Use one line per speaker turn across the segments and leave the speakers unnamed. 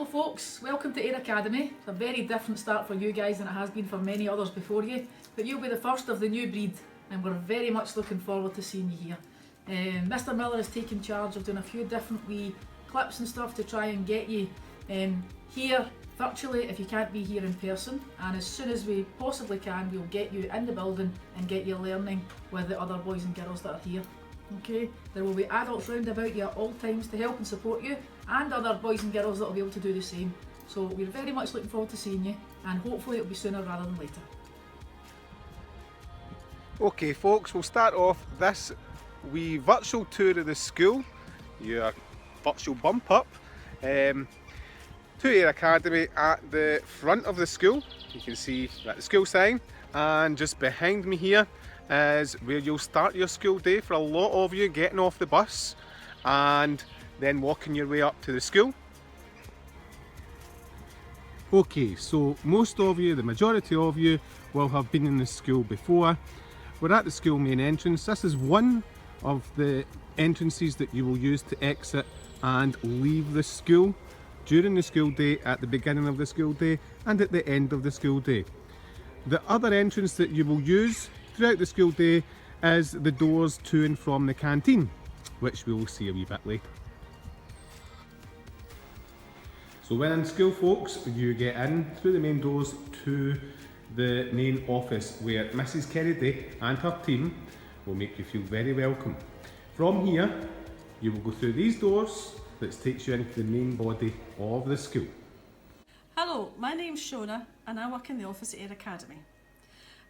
Hello folks, welcome to Ayr Academy. It's a very different start for you guys than it has been for many others before you, but you'll be the first of the new breed and we're very much looking forward to seeing you here. Mr Miller has taken charge of doing a few different wee clips and stuff to try and get you here virtually if you can't be here in person, and as soon as we possibly can we'll get you in the building and get you learning with the other boys and girls that are here. Okay, there will be adults round about you at all times to help and support you, and other boys and girls that will be able to do the same. So we're very much looking forward to seeing you, and hopefully it'll be sooner rather than later.
Okay folks, we'll start off this wee virtual tour of the school, your virtual bump up to Ayr Academy. At the front of the school you can see the school sign, and just behind me here is where you'll start your school day for a lot of you, getting off the bus and then walking your way up to the school. Okay, so most of you, the majority of you, will have been in the school before. We're at the school main entrance. This is one of the entrances that you will use to exit and leave the school during the school day, at the beginning of the school day and at the end of the school day. The other entrance that you will use throughout the school day is the doors to and from the canteen, which we will see a wee bit later. So when in school folks, you get in through the main doors to the main office where Mrs Kennedy and her team will make you feel very welcome. From here you will go through these doors that takes you into the main body of the school.
Hello, my name's Shona and I work in the office at Ayr Academy.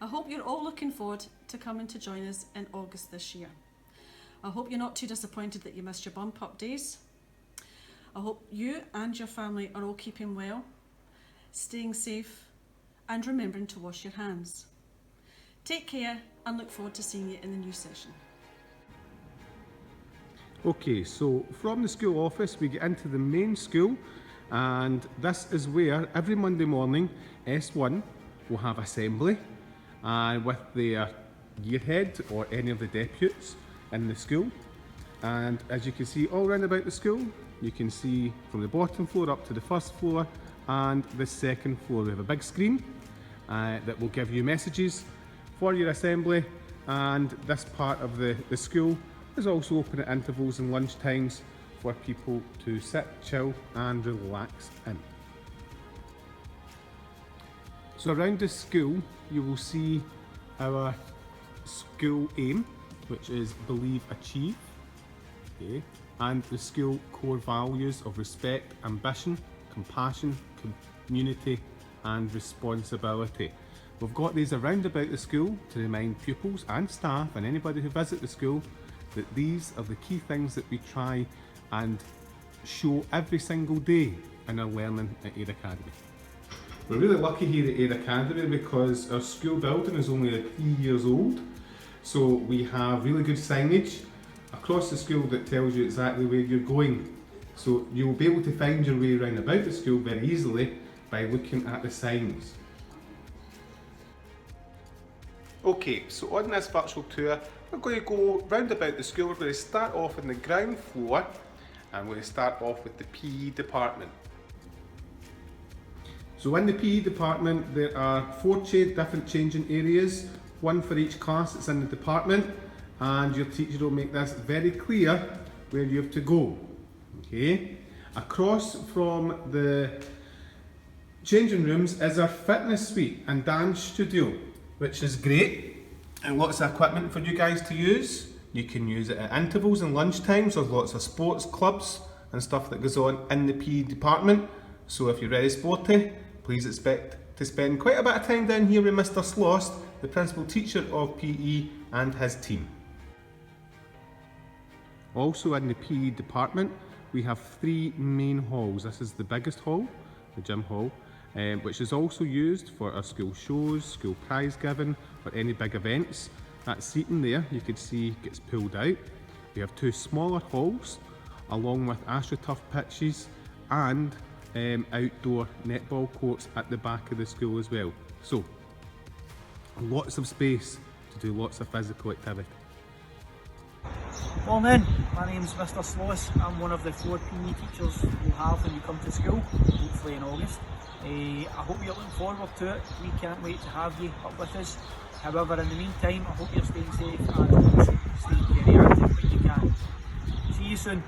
I hope you're all looking forward to coming to join us in August this year. I hope you're not too disappointed that you missed your bump up days. I hope you and your family are all keeping well, staying safe and remembering to wash your hands. Take care and look forward to seeing you in the new session.
Okay, so from the school office we get into the main school, and this is where every Monday morning S1 will have assembly with their year head or any of the deputies in the school. And as you can see all round about the school, you can see from the bottom floor up to the first floor and the second floor. We have a big screen that will give you messages for your assembly, and this part of the school is also open at intervals and lunch times for people to sit, chill and relax in. So around the school you will see our school aim, which is believe, achieve, okay, and the school core values of respect, ambition, compassion, community and responsibility. We've got these around about the school to remind pupils and staff and anybody who visits the school that these are the key things that we try and show every single day in our learning at Ayr Academy. We're really lucky here at Ayr Academy because our school building is only 3 years old, so we have really good signage across the school that tells you exactly where you're going. So you'll be able to find your way around about the school very easily by looking at the signs. Okay, so on this virtual tour we're going to go round about the school. We're going to start off on the ground floor and we're going to start off with the PE department. So in the PE department there are 4 different changing areas, one for each class that's in the department, and your teacher will make this very clear where you have to go. Okay. Across from the changing rooms is our fitness suite and dance studio, which is great, and lots of equipment for you guys to use. You can use it at intervals and lunch times. There's lots of sports clubs and stuff that goes on in the PE department, so if you're very sporty, please expect to spend quite a bit of time down here with Mr Slost, the principal teacher of PE, and his team. Also in the PE department we have 3 main halls. This is the biggest hall, the gym hall, which is also used for our school shows, school prize giving, or any big events. That seating there you can see gets pulled out. We have 2 smaller halls along with AstroTurf pitches and outdoor netball courts at the back of the school as well. So lots of space to do lots of physical activity.
Morning, my name's Mr Sloas. I'm one of the 4 PE teachers you'll have when you come to school, hopefully in August. I hope you're looking forward to it. We can't wait to have you up with us. However, in the meantime, I hope you're staying safe and staying very active when you can. See you soon.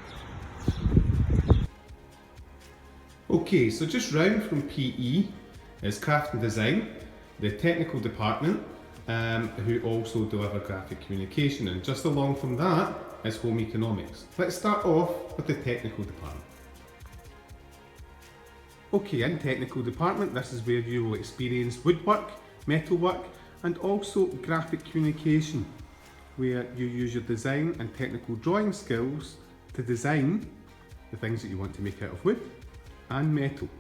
Okay, so just round from PE is Craft and Design, the technical department, who also deliver graphic communication, and just along from that is Home Economics. Let's start off with the technical department. Okay, in technical department, this is where you will experience woodwork, metalwork, and also graphic communication, where you use your design and technical drawing skills to design the things that you want to make out of wood and metal.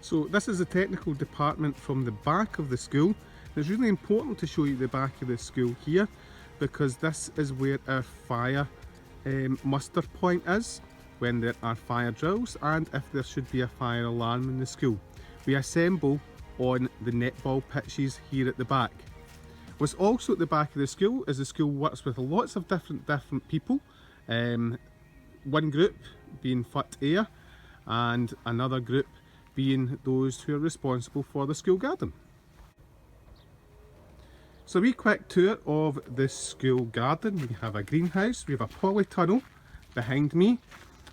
So this is the technical department from the back of the school. It's really important to show you the back of the school here, because this is where our fire muster point is when there are fire drills and if there should be a fire alarm in the school. We assemble on the netball pitches here at the back. What's also at the back of the school is the school works with lots of different people. One group being Foot Air and another group being those who are responsible for the school garden. So a wee quick tour of the school garden. We have a greenhouse, we have a polytunnel behind me,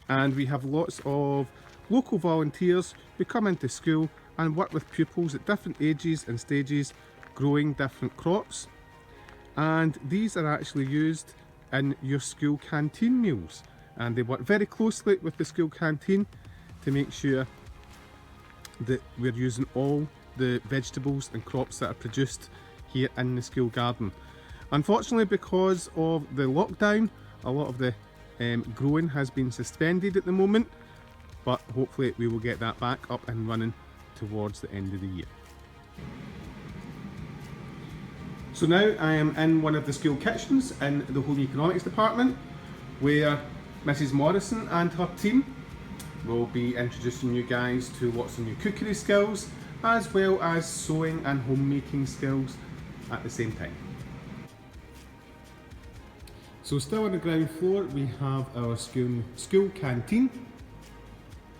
and we have lots of local volunteers who come into school and work with pupils at different ages and stages growing different crops, and these are actually used in your school canteen meals, and they work very closely with the school canteen to make sure that we're using all the vegetables and crops that are produced here in the school garden. Unfortunately, because of the lockdown, a lot of the growing has been suspended at the moment, but hopefully we will get that back up and running towards the end of the year. So now I am in one of the school kitchens in the Home Economics department, where Mrs Morrison and her team will be introducing you guys to lots of new cookery skills, as well as sewing and homemaking skills at the same time. So still on the ground floor we have our school canteen.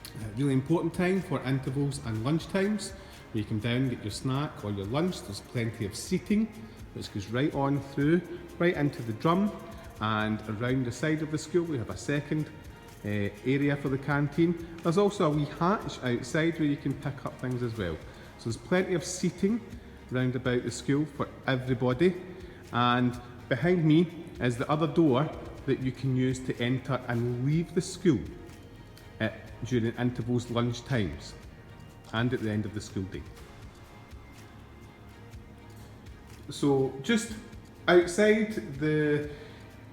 A really important time for intervals and lunch times. You come down, get your snack or your lunch. There's plenty of seating which goes right on through, right into the drum, and around the side of the school we have a second area for the canteen. There's also a wee hatch outside where you can pick up things as well. So there's plenty of seating round about the school for everybody, and behind me is the other door that you can use to enter and leave the school during intervals, lunch times, and at the end of the school day. So just outside the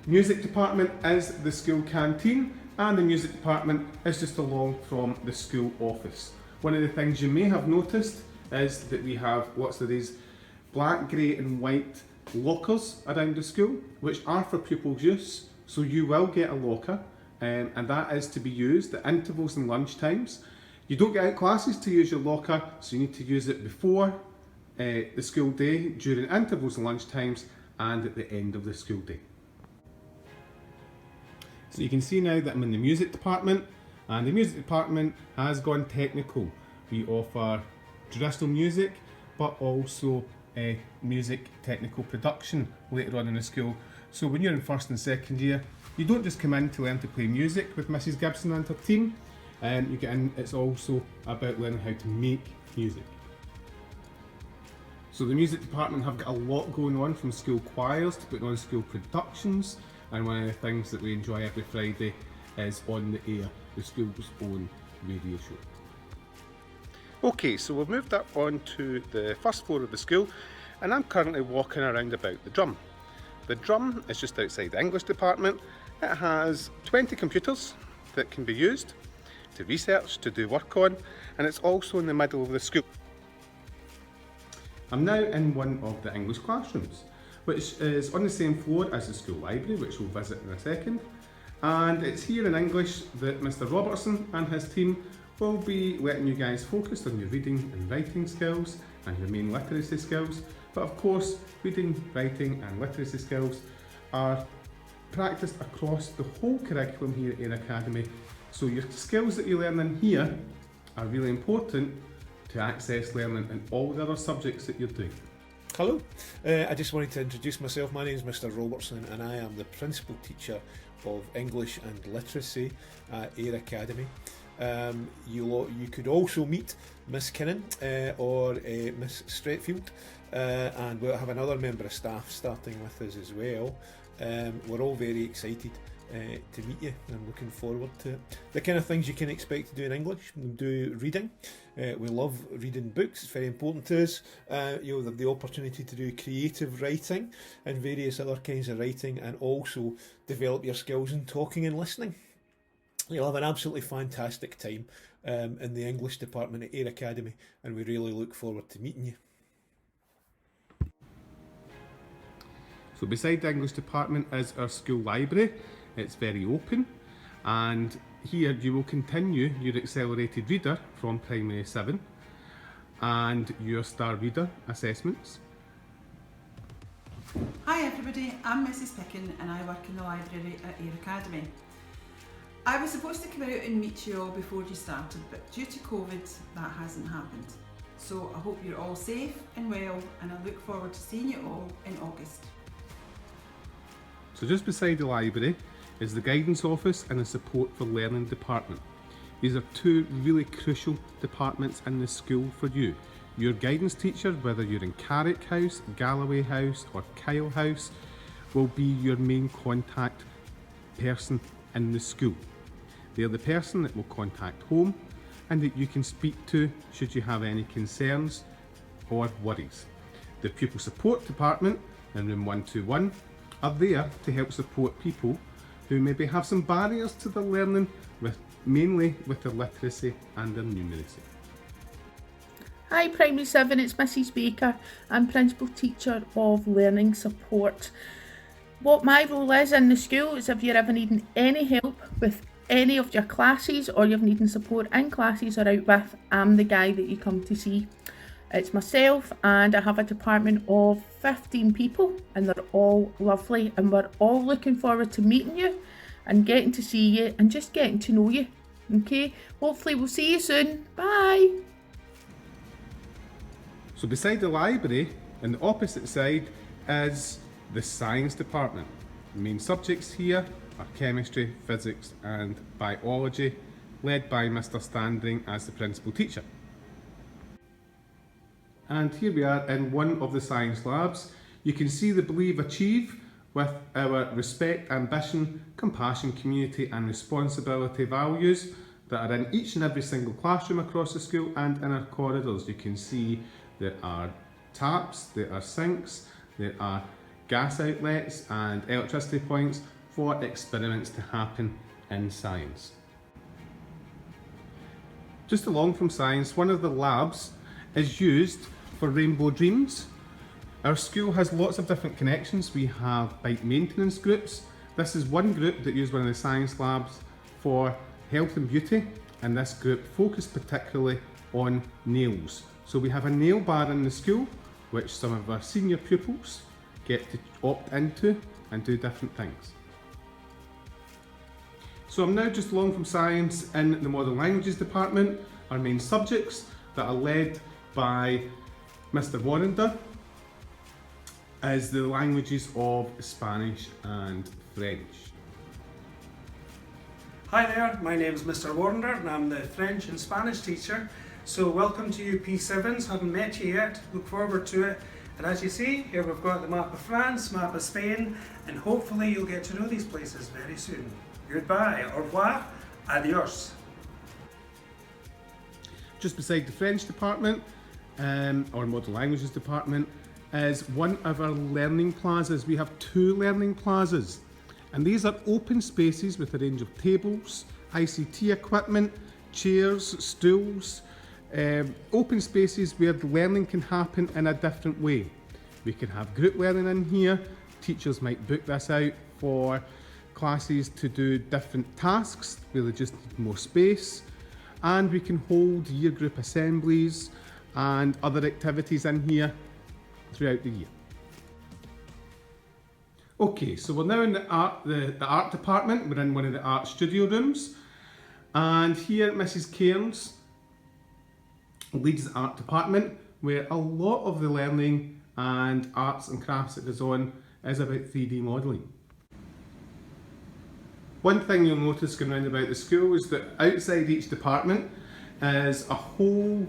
music department is the school canteen, and the music department is just along from the school office. One of the things you may have noticed is that we have lots of these black, grey and white lockers around the school, which are for pupils' use. So you will get a locker, and that is to be used at intervals and lunch times. You don't get out classes to use your locker, so you need to use it before the school day, during intervals and lunch times, and at the end of the school day. So you can see now that I'm in the music department, and the music department has gone technical. We offer traditional music, but also music technical production later on in the school. So when you're in first and second year, you don't just come in to learn to play music with Mrs Gibson and her team. You get in, it's also about learning how to make music. So the music department have got a lot going on, from school choirs to putting on school productions, and one of the things that we enjoy every Friday is On the Air, the school's own radio show. Okay, so we've moved up onto the first floor of the school, and I'm currently walking around about the drum. The drum is just outside the English department. It has 20 computers that can be used to research, to do work on, and it's also in the middle of the school. I'm now in one of the English classrooms, which is on the same floor as the school library, which we'll visit in a second. And it's here in English that Mr Robertson and his team will be letting you guys focus on your reading and writing skills and your main literacy skills. But of course, reading, writing and literacy skills are practiced across the whole curriculum here at Ayr Academy, so your skills that you learn in here are really important to access learning in all the other subjects that you're doing.
Hello, I just wanted to introduce myself. My name is Mr Robertson and I am the Principal Teacher of English and Literacy at Ayr Academy. You could also meet Miss Kinnan or Miss Stretfield, and we'll have another member of staff starting with us as well. We're all very excited to meet you, and I'm looking forward to it. The kind of things you can expect to do in English. We do reading. We love reading books. It's very important to us. You'll have the opportunity to do creative writing and various other kinds of writing, and also develop your skills in talking and listening. You'll have an absolutely fantastic time in the English department at Ayr Academy, and we really look forward to meeting you.
So beside the English department is our school library. It's very open, and here you will continue your accelerated reader from primary 7 and your star reader assessments.
Hi everybody, I'm Mrs Pickin and I work in the library at Ayr Academy. I was supposed to come out and meet you all before you started, but due to COVID that hasn't happened. So I hope you're all safe and well, and I look forward to seeing you all in August.
So just beside the library is the guidance office and the support for learning department. These are two really crucial departments in the school for you. Your guidance teacher, whether you're in Carrick House, Galloway House or Kyle House, will be your main contact person in the school. They're the person that will contact home and that you can speak to should you have any concerns or worries. The pupil support department in room 121 are there to help support people who maybe have some barriers to their learning, mainly with their literacy and their numeracy.
Hi Primary 7, it's Mrs Baker. I'm Principal Teacher of Learning Support. What my role is in the school is if you're ever needing any help with any of your classes or you're needing support in classes or out with, I'm the guy that you come to see. It's myself, and I have a department of 15 people and they're all lovely, and we're all looking forward to meeting you and getting to see you and just getting to know you. Okay, hopefully we'll see you soon. Bye.
So beside the library, on the opposite side, is the science department. The main subjects here are chemistry, physics and biology, led by Mr Standing as the principal teacher. And here we are in one of the science labs. You can see the Believe Achieve with our respect, ambition, compassion, community and responsibility values that are in each and every single classroom across the school and in our corridors. You can see there are taps, there are sinks, there are gas outlets and electricity points for experiments to happen in science. Just along from science, one of the labs is used for Rainbow Dreams. Our school has lots of different connections. We have bike maintenance groups. This is one group that used one of the science labs for health and beauty, and this group focused particularly on nails. So we have a nail bar in the school which some of our senior pupils get to opt into and do different things. So I'm now just along from science in the modern languages department. Our main subjects that are led by Mr Warrender is the languages of Spanish and French.
Hi there, my name is Mr Warrender and I'm the French and Spanish teacher. So welcome to you P7s, haven't met you yet, look forward to it. And as you see, here we've got the map of France, map of Spain, and hopefully you'll get to know these places very soon. Goodbye, au revoir, adios.
Just beside the French department, or modern languages department, is one of our learning plazas. We have 2 learning plazas, and these are open spaces with a range of tables, ICT equipment, chairs, stools, open spaces where the learning can happen in a different way. We can have group learning in here. Teachers might book this out for classes to do different tasks where they just need more space, and we can hold year group assemblies and other activities in here throughout the year. Okay, so we're now in the art department. We're in one of the art studio rooms, and here Mrs. Cairns leads the art department, where a lot of the learning and arts and crafts that goes on is about 3D modelling. One thing you'll notice going round about the school is that outside each department is a whole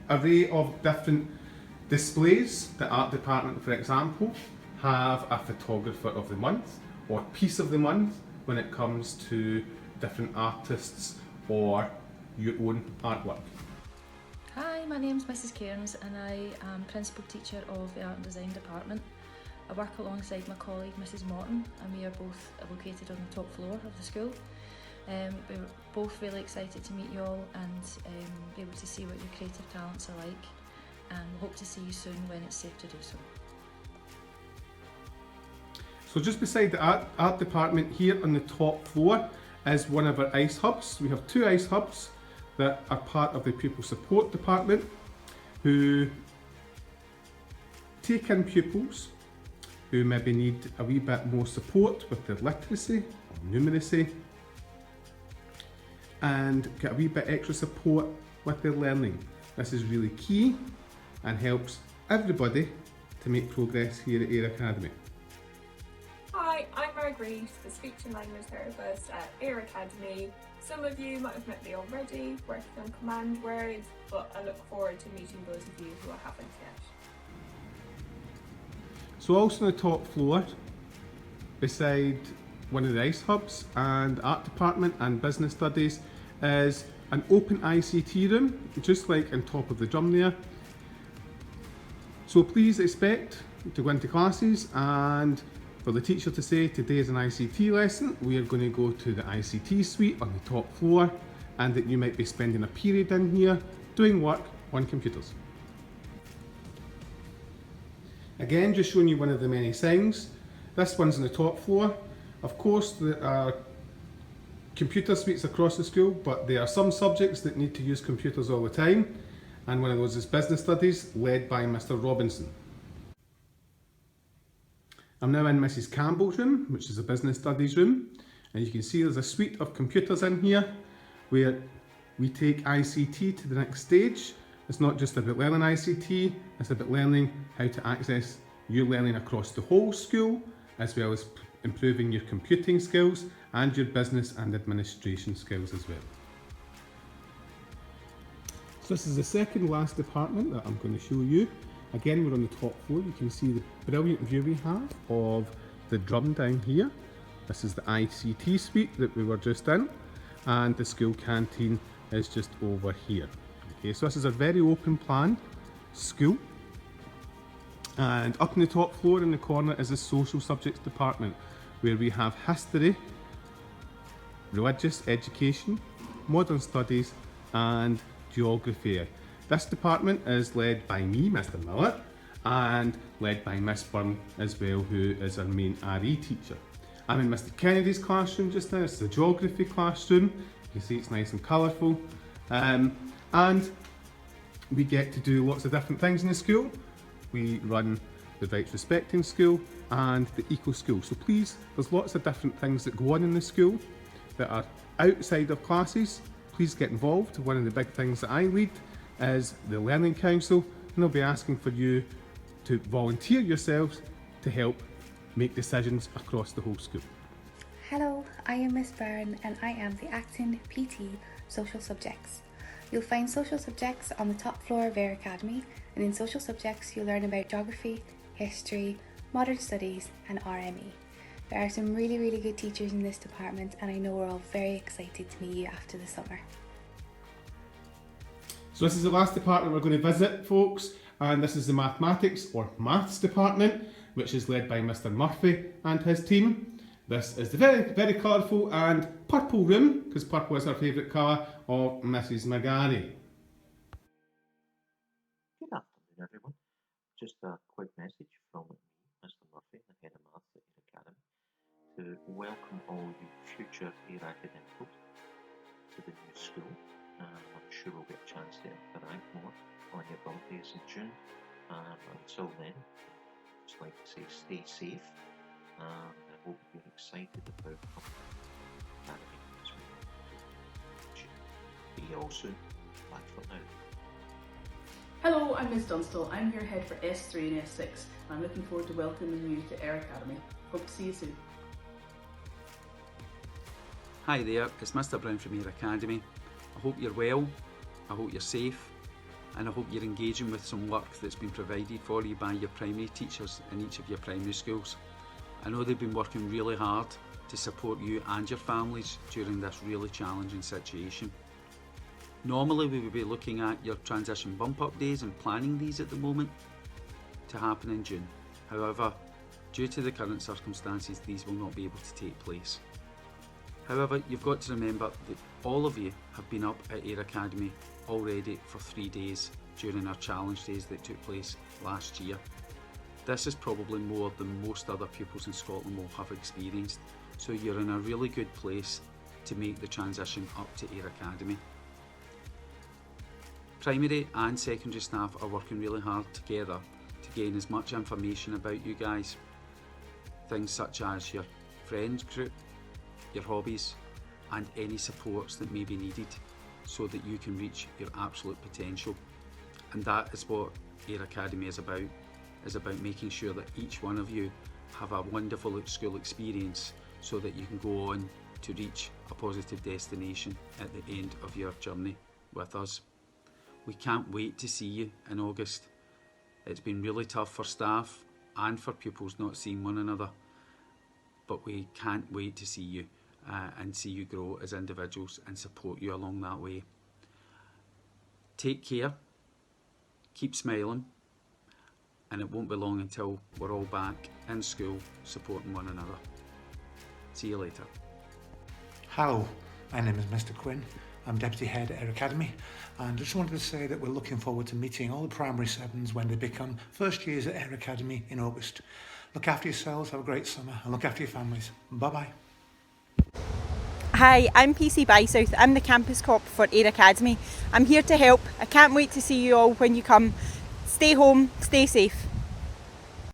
array of different displays. The art department, for example, have a photographer of the month or piece of the month when it comes to different artists or your own artwork.
Hi, my name's Mrs. Cairns and I am Principal Teacher of the Art and Design Department. I work alongside my colleague Mrs. Morton and we are both located on the top floor of the school. We're both really excited to meet you all and be able to see what your creative talents are like, and we hope to see you soon when it's safe to do so.
So just beside the art department here on the top floor is one of our ice hubs. We have 2 ice hubs that are part of the pupil support department who take in pupils who maybe need a wee bit more support with their literacy or numeracy and get a wee bit extra support with their learning. This is really key and helps everybody to make progress here at Ayr Academy.
Hi, I'm Marguerite, the speech and language therapist at Ayr Academy. Some of you might have met me already, working on command words, but I look forward to meeting those of you who I haven't yet.
So also on the top floor, beside one of the ice hubs and art department and business studies, is an open ICT room, just like on top of the drum there. So please expect to go into classes and for the teacher to say today is an ICT lesson. We are going to go to the ICT suite on the top floor and that you might be spending a period in here doing work on computers. Again, just showing you one of the many signs. This one's on the top floor. Of course, there are computer suites across the school, but there are some subjects that need to use computers all the time. And one of those is business studies, led by Mr. Robinson. I'm now in Mrs. Campbell's room, which is a business studies room. And you can see there's a suite of computers in here where we take ICT to the next stage. It's not just about learning ICT, it's about learning how to access your learning across the whole school, as well as improving your computing skills and your business and administration skills as well. So this is the second last department that I'm going to show you. Again, we're on the top floor. You can see the brilliant view we have of the drum down here. This is the ICT suite that we were just in, and the school canteen is just over here. Okay, so this is a very open plan school, and up in the top floor in the corner is the social subjects department, where we have history, religious education, modern studies and geography. This department is led by me, Mr. Millett, and led by Miss Byrne as well, who is our main RE teacher. I'm in Mr. Kennedy's classroom just now. It's the geography classroom. You can see it's nice and colourful. And we get to do lots of different things in the school. We run the Rights Respecting School and the Eco School. So please, there's lots of different things that go on in the school that are outside of classes. Please get involved. One of the big things that I lead is the Learning Council, and I'll be asking for you to volunteer yourselves to help make decisions across the whole school.
Hello, I am Miss Byrne and I am the Acting PT Social Subjects. You'll find social subjects on the top floor of Ayr Academy, and in social subjects you'll learn about geography, history, modern studies and RME. There are some really good teachers in this department, and I know we're all very excited to meet you after the summer.
So this is the last department we're going to visit, folks, and this is the mathematics or maths department, which is led by Mr. Murphy and his team. This is the very colourful and purple room, because purple is our favourite colour, of Mrs. McGarry.
Good afternoon, everyone. Just a quick message from me, Mr. Murphy, the head of maths at Ayr Academy, to welcome all you future Ayr academicals to the new school. I'm sure we'll get a chance to interact more on your birthdays in June. Until then, I'd just like to say stay safe and I hope you're excited about coming to the Academy as well. See you all soon. Bye for now.
Hello, I'm Ms Dunstall. I'm your head for S3 and S6, and I'm looking forward to welcoming you to Air Academy. Hope to see you soon.
Hi there, it's Mr Brown from Air Academy. I hope you're well, I hope you're safe, and I hope you're engaging with some work that's been provided for you by your primary teachers in each of your primary schools. I know they've been working really hard to support you and your families during this really challenging situation. Normally we would be looking at your transition bump up days and planning these at the moment to happen in June. However, due to the current circumstances, these will not be able to take place. However, you've got to remember that all of you have been up at Air Academy already for 3 days during our challenge days that took place last year. This is probably more than most other pupils in Scotland will have experienced, so you're in a really good place to make the transition up to Air Academy. Primary and secondary staff are working really hard together to gain as much information about you guys. Things such as your friends group, your hobbies, and any supports that may be needed so that you can reach your absolute potential. And that is what Air Academy is about making sure that each one of you have a wonderful school experience so that you can go on to reach a positive destination at the end of your journey with us. We can't wait to see you in August. It's been really tough for staff and for pupils not seeing one another, but we can't wait to see you and see you grow as individuals and support you along that way. Take care, keep smiling, and it won't be long until we're all back in school supporting one another. See you later.
Hello, my name is Mr Quinn. I'm Deputy Head at Air Academy, and I just wanted to say that we're looking forward to meeting all the primary sevens when they become first years at Air Academy in August. Look after yourselves, have a great summer, and look after your families. Bye bye.
Hi, I'm PC Bysouth. I'm the Campus Cop for Air Academy. I'm here to help. I can't wait to see you all when you come. Stay home, stay safe.